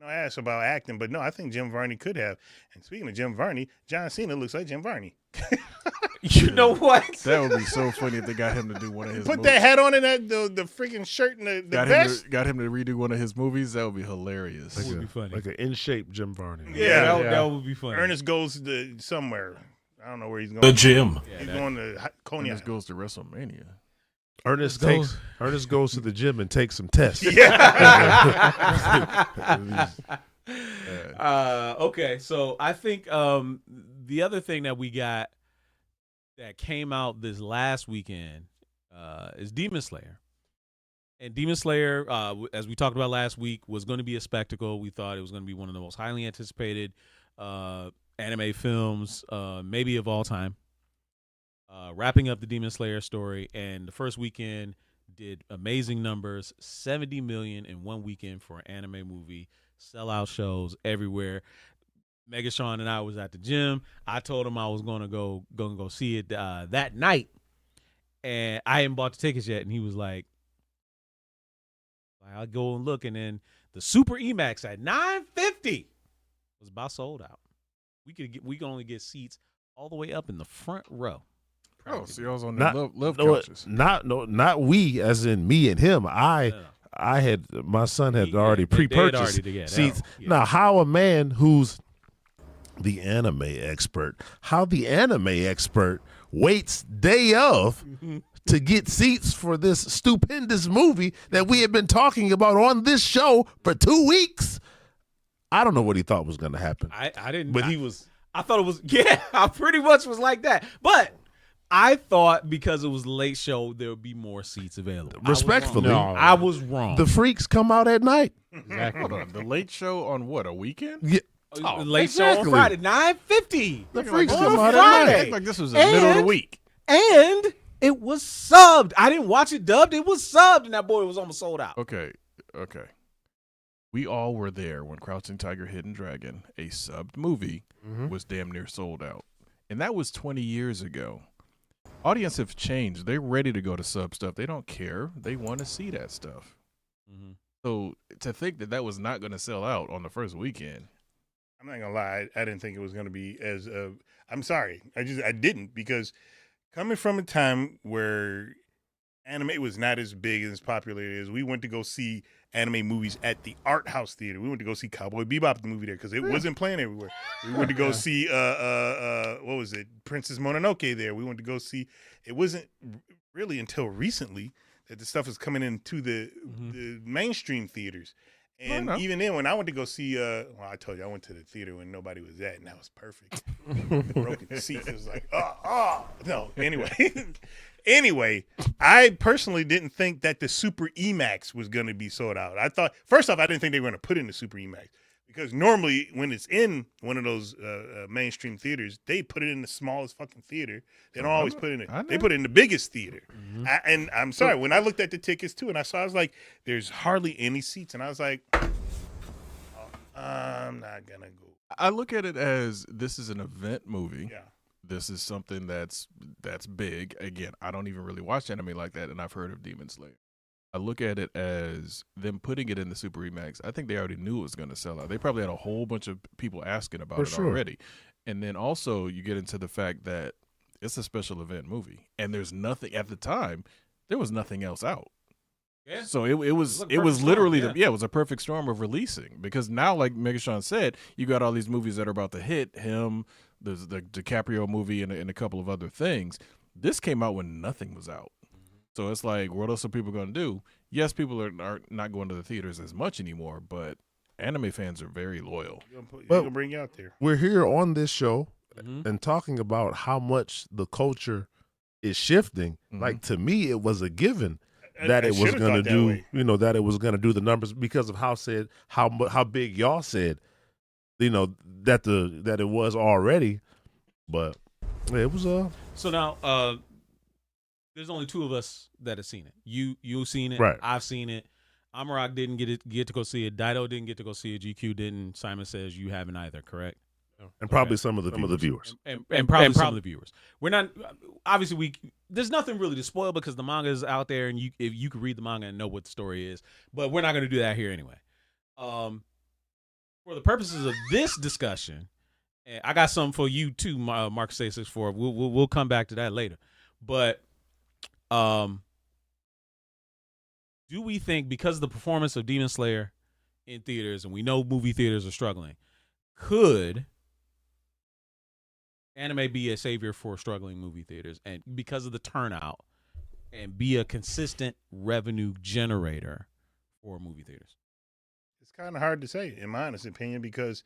ass about acting, but no, I think Jim Varney could have. And speaking of Jim Varney, John Cena looks like Jim Varney. You know what? That would be so funny if they got him to do one of his Put movies. that hat on and the freaking shirt and the vest. Got him to redo one of his movies. That would be hilarious. That would be funny. Like an in shape Jim Varney. Yeah. That would be funny. Ernest goes to somewhere. I don't know where he's going. The gym. He's going to Coney Ernest Island. goes to WrestleMania. Ernest goes to the gym and takes some tests. Okay, so I think the other thing that we got that came out this last weekend is Demon Slayer. And Demon Slayer, as we talked about last week, was going to be a spectacle. We thought it was going to be one of the most highly anticipated anime films, maybe of all time. Wrapping up the Demon Slayer story, and the first weekend did amazing numbers, 70 million in one weekend for an anime movie, sellout shows everywhere. Megashawn and I was at the gym. I told him I was gonna go see it that night, and I hadn't bought the tickets yet. And he was like, "I'll go and look." And then the Super EMAX at $950 was about sold out. We could only get seats all the way up in the front row. Oh, so y'all was on Not- the love No, couches. not we, as in me and him. My son had already pre-purchased seats. Yeah. Now, how a man who's the anime expert, waits day of to get seats for this stupendous movie that we have been talking about on this show for 2 weeks. I don't know what he thought was going to happen. I didn't. But I thought it was. Yeah, I pretty much was like that. But I thought because it was a late show, there would be more seats available. Respectfully, I was wrong. the freaks come out at night. Exactly. Hold on. The late show on what, a weekend? Yeah, late show on exactly. Friday, $950. the freaks on come out Friday. at Act night. like this was the middle of the And- week. And it was subbed. I didn't watch it dubbed. It was subbed, and that boy was almost sold out. Okay. We all were there when Crouching Tiger, Hidden Dragon, a subbed movie, was damn near sold out. And that was 20 years ago. Audience have changed. They're ready to go to sub stuff. They don't care. They want to see that stuff. Mm-hmm. So to think that was not going to sell out on the first weekend. I'm not gonna lie. I didn't think it was gonna be as. I'm sorry. I didn't, because coming from a time where anime was not as big and as popular as we went to go see anime movies at the art house theater. We went to go see Cowboy Bebop the movie there because it wasn't playing everywhere. We went to go see what was it, Princess Mononoke there. We went to go see. It wasn't really until recently that the stuff is coming into the mainstream theaters. And no. even then, when I went to go see, well, I told you I went to the theater when nobody was at, and that was perfect. The broken seats, it was like, no. Anyway, I personally didn't think that the Super EMAX was going to be sold out. I thought, first off, I didn't think they were going to put in the Super EMAX because normally when it's in one of those mainstream theaters, they put it in the smallest fucking theater. They don't always put it in it. They put it in the biggest theater. And I'm sorry, when I looked at the tickets too, and I saw, I was like, there's hardly any seats, and I was like, I'm not gonna go. I look at it as this is an event movie. Yeah. This is something that's big. Again, I don't even really watch anime like that, and I've heard of Demon Slayer. I look at it as them putting it in the Super EMAX. I think they already knew it was going to sell out. They probably had a whole bunch of people asking about it already. And then also you get into the fact that it's a special event movie, and there's nothing at the time. There was nothing else out. Yeah. So it was literally it was a perfect storm of releasing, because now, like Megashawn said, you got all these movies that are about to hit him. There's the DiCaprio movie and a couple of other things. This came out when nothing was out. So it's like, what else are people going to do? Yes, people are not going to the theaters as much anymore, but anime fans are very loyal. You're gonna bring you out there. We're here on this show and talking about how much the culture is shifting. Like, to me, it was a given that it was going to do, that it was going to do the numbers because of how big y'all said, that it was already, but it was So now, there's only two of us that have seen it. You've seen it. Right. I've seen it. Amarak didn't get to go see it. Dido didn't get to go see it. GQ didn't. Simon says you haven't either. Correct. and probably some of the viewers. And probably some of the viewers. We're not obviously there's nothing really to spoil because the manga is out there and if you can read the manga and know what the story is. But we're not going to do that here anyway. For the purposes of this discussion, and I got something for you too, Mark 664. We'll come back to that later. But do we think, because of the performance of Demon Slayer in theaters, and we know movie theaters are struggling, could anime be a savior for struggling movie theaters, and because of the turnout, and be a consistent revenue generator for movie theaters? It's kind of hard to say, in my honest opinion, because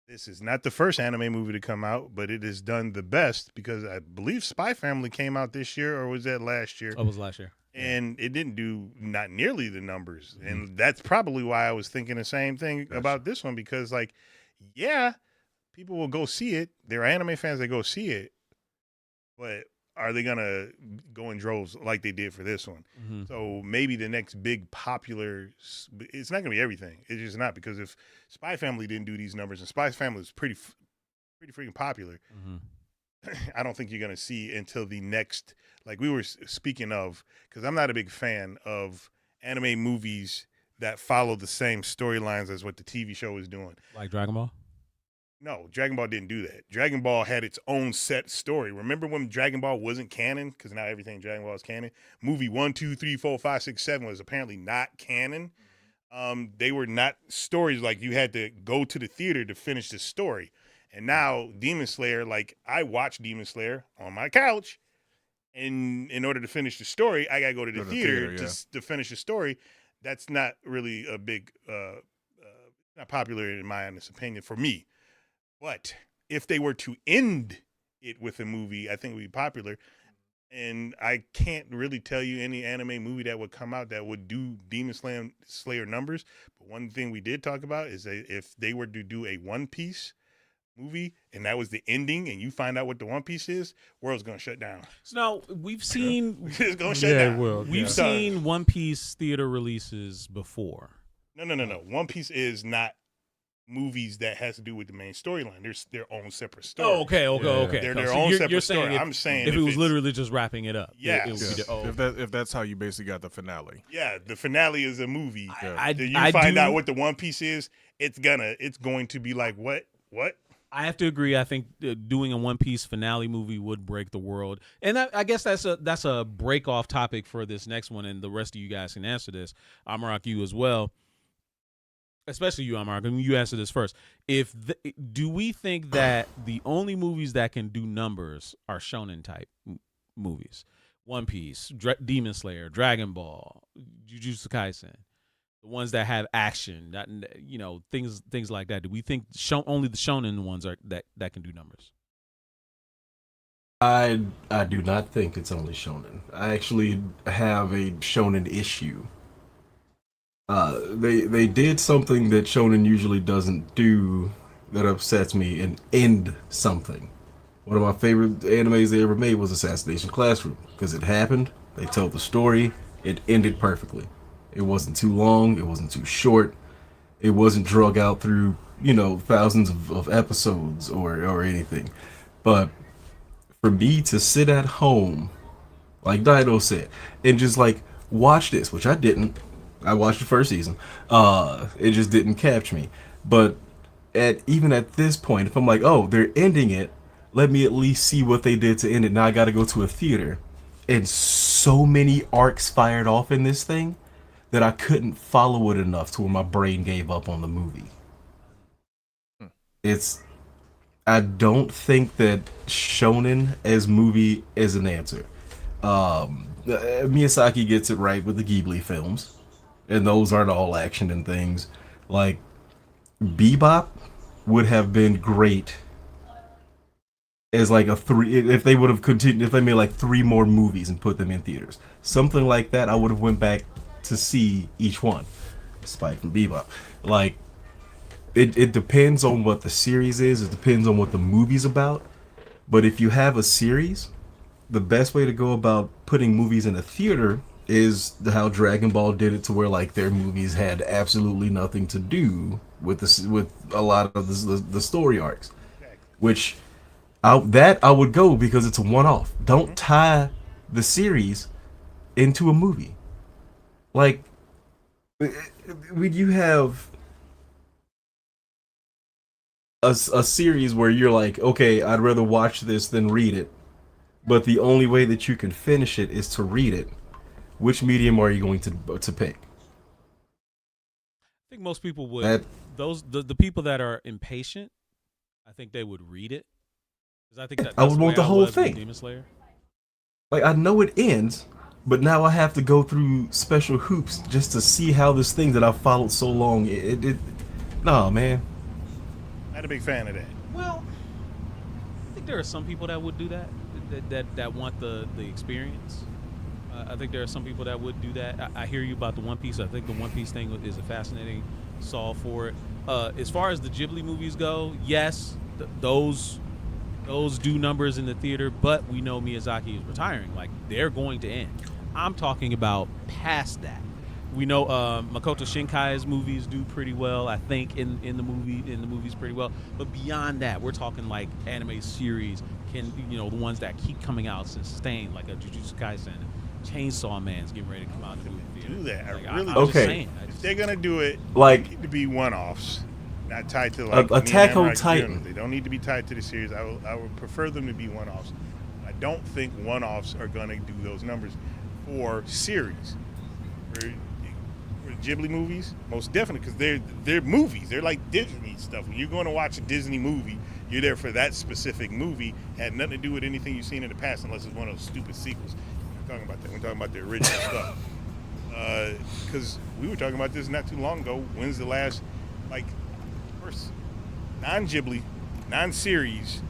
this is not the first anime movie to come out, but it has done the best because I believe Spy Family came out this year, or was that last year? Oh, it was last year. And it didn't do not nearly the numbers. And that's probably why I was thinking the same thing about this one, because, like, yeah, people will go see it. There are anime fans that go see it, but are they going to go in droves like they did for this one? So maybe the next big popular, it's not going to be everything. It's just not, because if Spy Family didn't do these numbers, and Spy Family is pretty freaking popular, I don't think you're going to see until the next, like we were speaking of, because I'm not a big fan of anime movies that follow the same storylines as what the TV show is doing. Like Dragon Ball? No, Dragon Ball didn't do that. Dragon Ball had its own set story. Remember when Dragon Ball wasn't canon? Because now everything Dragon Ball is canon. Movie 1, 2, 3, 4, 5, 6, 7 was apparently not canon. They were not stories like you had to go to the theater to finish the story. And now Demon Slayer, like, I watched Demon Slayer on my couch, and in order to finish the story, I got to go to the theater to finish the story. That's not really a big, not popular in my honest opinion for me. But if they were to end it with a movie, I think it would be popular. And I can't really tell you any anime movie that would come out that would do Demon Slayer numbers. But one thing we did talk about is that if they were to do a One Piece movie and that was the ending, and you find out what the One Piece is, world's gonna shut down. So now we've seen It's gonna shut down. It will. we've seen One Piece theater releases before. No. One Piece is not movies that has to do with the main storyline. There's their own separate story. Oh, okay. They're their So own you're separate saying story. I'm saying if it was it's- literally just wrapping it up. Yeah. It would be If that's how you basically got the finale. Yeah, the finale is a movie. I Then you I find do- out what the One Piece is. It's going to be like what? I have to agree. I think doing a One Piece finale movie would break the world, and I guess that's a break off topic for this next one, and the rest of you guys can answer this. Amarak, you as well, especially you, Amarak. I mean, you answer this first. Do we think that the only movies that can do numbers are shonen type movies? One Piece, Demon Slayer, Dragon Ball, Jujutsu Kaisen. the ones that have action, that things like that. Do we think only the shonen ones are that can do numbers? I do not think it's only shonen. I actually have a shonen issue. They did something that shonen usually doesn't do that upsets me and end something. One of my favorite animes they ever made was Assassination Classroom because it happened. They told the story. It ended perfectly. It wasn't too long. It wasn't too short. It wasn't drug out through thousands of episodes or anything. But for me to sit at home, like Dido said, and just like watch this, which I didn't. I watched the first season. It just didn't capture me. But even at this point, if I'm like, oh, they're ending it, let me at least see what they did to end it. Now I got to go to a theater, and so many arcs fired off in this thing that I couldn't follow it enough to where my brain gave up on the movie. I don't think that shonen as movie is an answer. Miyazaki gets it right with the Ghibli films, and those aren't all action and things. Like Bebop would have been great as like if they would have continued, if they made like 3 more movies and put them in theaters, something like that. I would have went back to see each one. Spike from Bebop, like. It depends on what the series is. It depends on what the movie's about. But if you have a series, the best way to go about putting movies in a theater is how Dragon Ball did it, to where like their movies had absolutely nothing to do with a lot of the story arcs. Which I would go because it's a one-off. Don't tie the series into a movie. Like when you have a series where you're like, okay, I'd rather watch this than read it, but the only way that you can finish it is to read it, which medium are you going to pick? I think most people would. The people that are impatient, I think they would read it, because I think that's I would want the whole thing. Demon Slayer. Like, I know it ends, but now I have to go through special hoops just to see how this thing that I've followed so long. Nah, man. Not a big fan of that. Well, I think there are some people that would do that want the experience. I think there are some people that would do that. I hear you about the One Piece. I think the One Piece thing is a fascinating solve for it. As far as the Ghibli movies go, yes, those do numbers in the theater, but we know Miyazaki is retiring. Like, they're going to end. I'm talking about past that. We know Makoto Shinkai's movies do pretty well, I think, in the movies pretty well. But beyond that, we're talking like anime series, the ones that keep coming out since Stain, like a Jujutsu Kaisen, Chainsaw Man's getting ready to come out in the movie theater. Do that. Like, I'm just okay. saying, If they're gonna do it, Like, they need to be one-offs, not tied to like Attack on Hammer, Titan. They don't need to be tied to the series. I would prefer them to be one-offs. I don't think one-offs are gonna do those numbers for series. For Ghibli movies, most definitely, because they're movies. They're like Disney stuff. When you're going to watch a Disney movie, you're there for that specific movie. Had nothing to do with anything you've seen in the past, unless it's one of those stupid sequels. We're talking about that. We're talking about the original stuff. Because we were talking about this not too long ago. When's the last, first non-Ghibli, non-series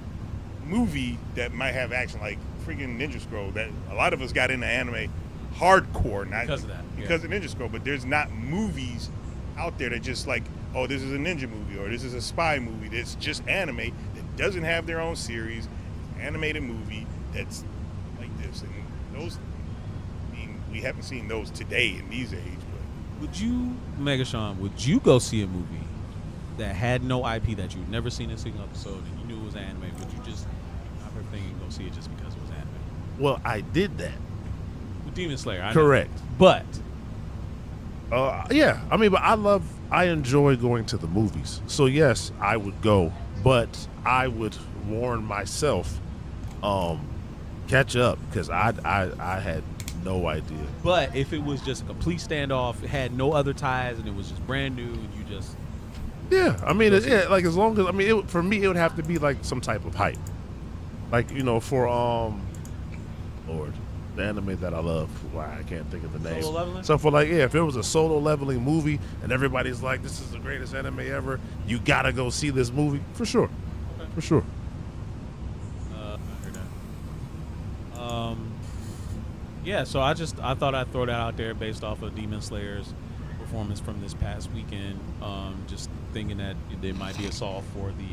movie that might have action, like freaking Ninja Scroll, that a lot of us got into anime hardcore, not because of that. because of Ninja Scroll, but there's not movies out there that just like, oh, this is a ninja movie or this is a spy movie that's just anime that doesn't have their own series, animated movie that's like this. And those, we haven't seen those today in these age. But Would you, Megashawn, would you go see a movie that had no IP, that you'd never seen a single episode, and you knew it was anime? Would you just not everything and go see it just because it was anime? Well, I did that. With Demon Slayer, I know. Correct. But yeah, I mean, but I enjoy going to the movies. So yes, I would go, but I would warn myself, catch up, because I had no idea. But if it was just a complete standoff, it had no other ties, and it was just brand new, and you just I mean, like as long as for me, it would have to be like some type of hype, like for Lord, the anime that I love. Why I can't think of the name. Solo Leveling? So for like, yeah, if it was a Solo Leveling movie and everybody's like, this is the greatest anime ever, you gotta go see this movie for sure. Okay. For sure. I heard that. Yeah, so I thought I'd throw that out there based off of Demon Slayer's performance from this past weekend. Just thinking that there might be a solve for the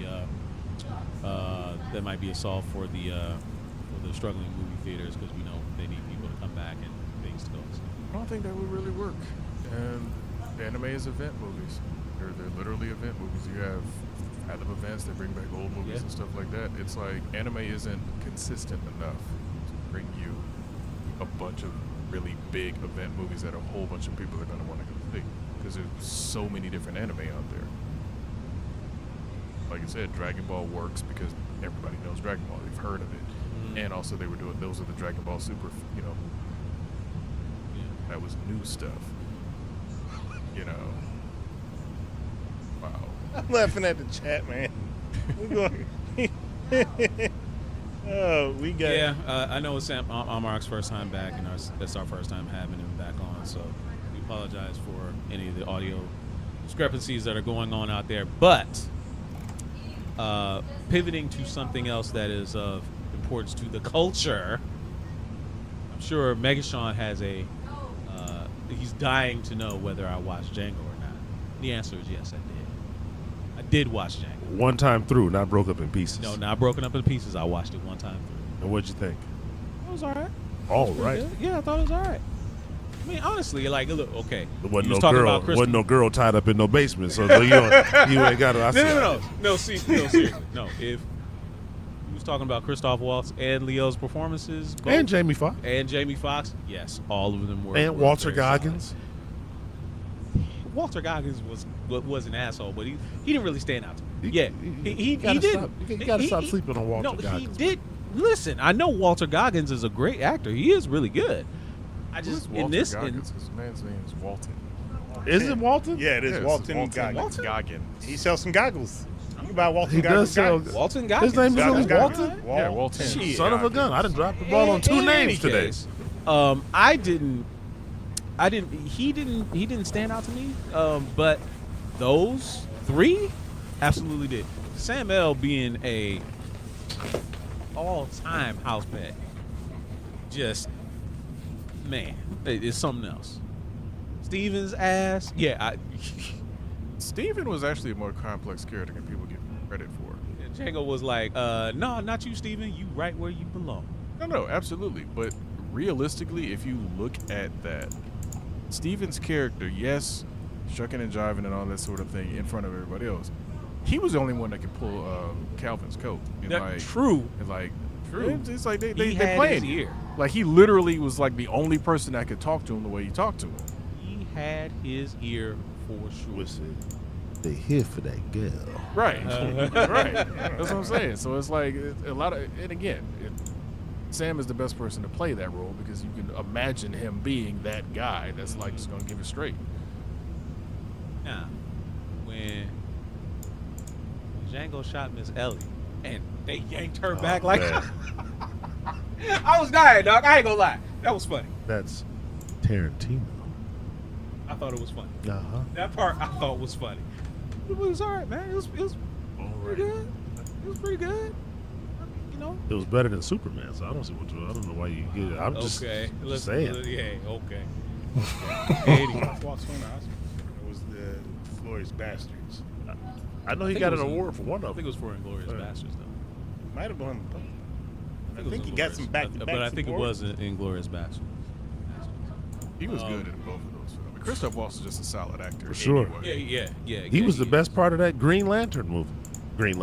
struggling movie theaters, because we know they need people to come back and things to go. I don't think that would really work. And anime is event movies. They're literally event movies. You have random events that bring back old movies and stuff like that. It's like anime isn't consistent enough to bring you a bunch of really big event movies that a whole bunch of people are going to want to go see, because there's so many different anime out there. Like I said, Dragon Ball works because everybody knows Dragon Ball. They've heard of it. And also they were doing, those are the Dragon Ball Super, that was new stuff. Wow. I'm laughing at the chat, man. Oh, we got. Yeah, I know it's Amark's first time back, and it's our first time having him back on. So we apologize for any of the audio discrepancies that are going on out there. But pivoting to something else that is of importance to the culture, I'm sure Megashawn has he's dying to know whether I watched Django or not. The answer is yes, I did. I did watch Django. One time through, not broke up in pieces. No, not broken up in pieces. I watched it one time through. And what'd you think? It was all right. All right. Good. Yeah, I thought it was all right. I mean, honestly, like, look, okay. There wasn't You was no talking girl. about Christmas. Wasn't no girl tied up in no basement. So you ain't got it. No, seriously. No, if you was talking about Christoph Waltz and Leo's performances, both, And Jamie Foxx. yes, all of them were. And were Walter very solid. Goggins. Walter Goggins was an asshole, but he didn't really stand out to me. You gotta did. stop. You gotta stop sleeping on Walter Goggins. No, he did. Listen, I know Walter Goggins is a great actor. He is really good. I just in this Goggins? His man's name is Walton. Is it Walton? Yeah, it is Yes, Walton Goggins. Walton? Goggins. He sells some goggles. You can buy Walton He Goggins. does sell. Walton Goggins. His name is Goggins, really Goggins. Walton. Yeah, Walton. Shit. Son of a gun! I done dropped the ball on two In names any today. case, he didn't stand out to me. But those three absolutely did. Sam L being a all-time house pet, just man, it's something else. Steven's ass, yeah. Steven was actually a more complex character than people give him credit for. Django was like, no, not you, Steven. You right where you belong. No, absolutely. But realistically, if you look at that, Steven's character, yes, shucking and jiving and all that sort of thing in front of everybody else, he was the only one that could pull Calvin's coat. And True. And like, True. It's like they had playing his ear. Like, he literally was like the only person that could talk to him the way he talked to him. He had his ear for sure. Listen, they here for that girl. Right. Right. That's what I'm saying. So it's like a lot of, and again, Sam is the best person to play that role because you can imagine him being that guy that's like just gonna give it straight. Now, when Django shot Miss Ellie and they yanked her back like man. I was dying, dog. I ain't gonna lie. That was funny. That's Tarantino. I thought it was funny. Uh-huh. That part I thought was funny. It was all right, man. It was All pretty good. It was pretty good. You know. It was better than Superman, so I don't know why you get it. I'm just Okay. saying. Yeah. Okay. It was the Glorious Bastards. I know he think got it an was award for one I of think it them. was for Inglourious Yeah. Bastards, though. Might have won both. I was think he got Inglourious. some back-to-back. But I think it was Inglourious Bastards. He was good in both of those films. Christoph Waltz is just a solid actor. For sure. anyway. Yeah. He was the best part of that Green Lantern movie. Green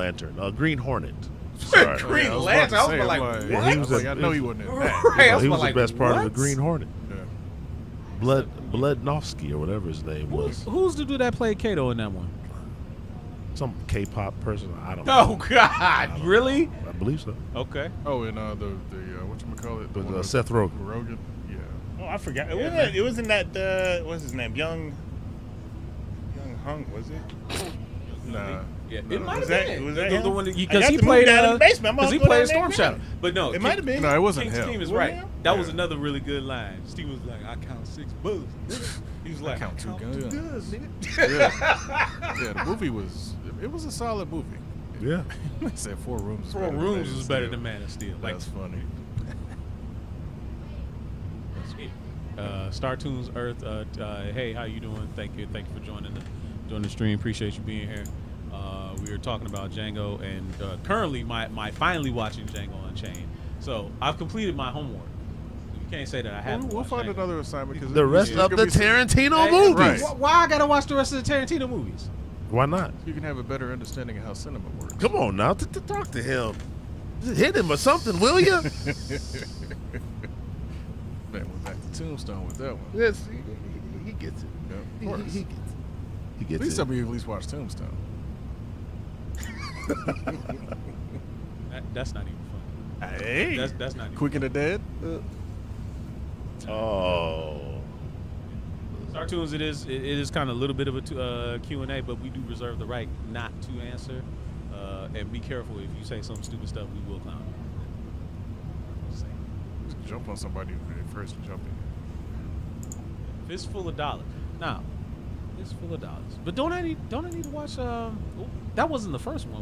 Hornet. Sorry. Green I was Lantern? about to I was say, like, I'm what? Yeah, he was I know he wasn't in that. Right. I he was like, the best part of the what? Green Hornet. Yeah. Bloodnofsky or whatever his name was. Who's the dude that played Kato in that one? Some K-pop person. I don't know. Oh God, really? I believe so. Okay. Oh, and the whatchamacallit? With one with Seth Rogen. Rogen? Yeah. Oh, I forgot. Yeah, It wasn't that. What's his name? Young Hung, was it? Nah. Yeah, No, it might have Was that- been. was that The him? one I because got he the movie played down in the basement. I'm because he gonna go played down there Storm and Shadow. But no, It might have been. No, it wasn't King's him. team is Wasn't right. him? That was Yeah. another really good line. Steve was like, "I count 6 bullets." He was like, count two "I guns." nigga." Yeah, the movie was. It was a solid movie. Yeah. I said 4 Rooms. Is 4 better than Rooms Man was of better Steel. than Man of Steel. Like, That's funny. Star Tunes Earth. Hey, how you doing? Thank you for joining the stream. Appreciate you being here. We were talking about Django, and currently my finally watching Django Unchained. So I've completed my homework. You can't say that I haven't. We'll watched find Django. another assignment because The rest of the Tarantino movies. Right. Why I gotta watch the rest of the Tarantino movies? Why not? You can have a better understanding of how cinema works. Come on now, talk to him. Just hit him or something, will you? Man, we're back to Tombstone with that one. Yes, he gets it. Yeah, of He course. gets it. He At gets least it. somebody at least watched Tombstone. That's not even fun. Hey. That's not even Quick and the Dead. Oh. Star Tunes, it is kind of a little bit of a Q&A, but we do reserve the right not to answer. And be careful if you say some stupid stuff, we will clown you. Just saying. Just jump on somebody first to jump in. Fistful of dollars. Now, fistful of dollars. But don't I need to watch? That wasn't the first one.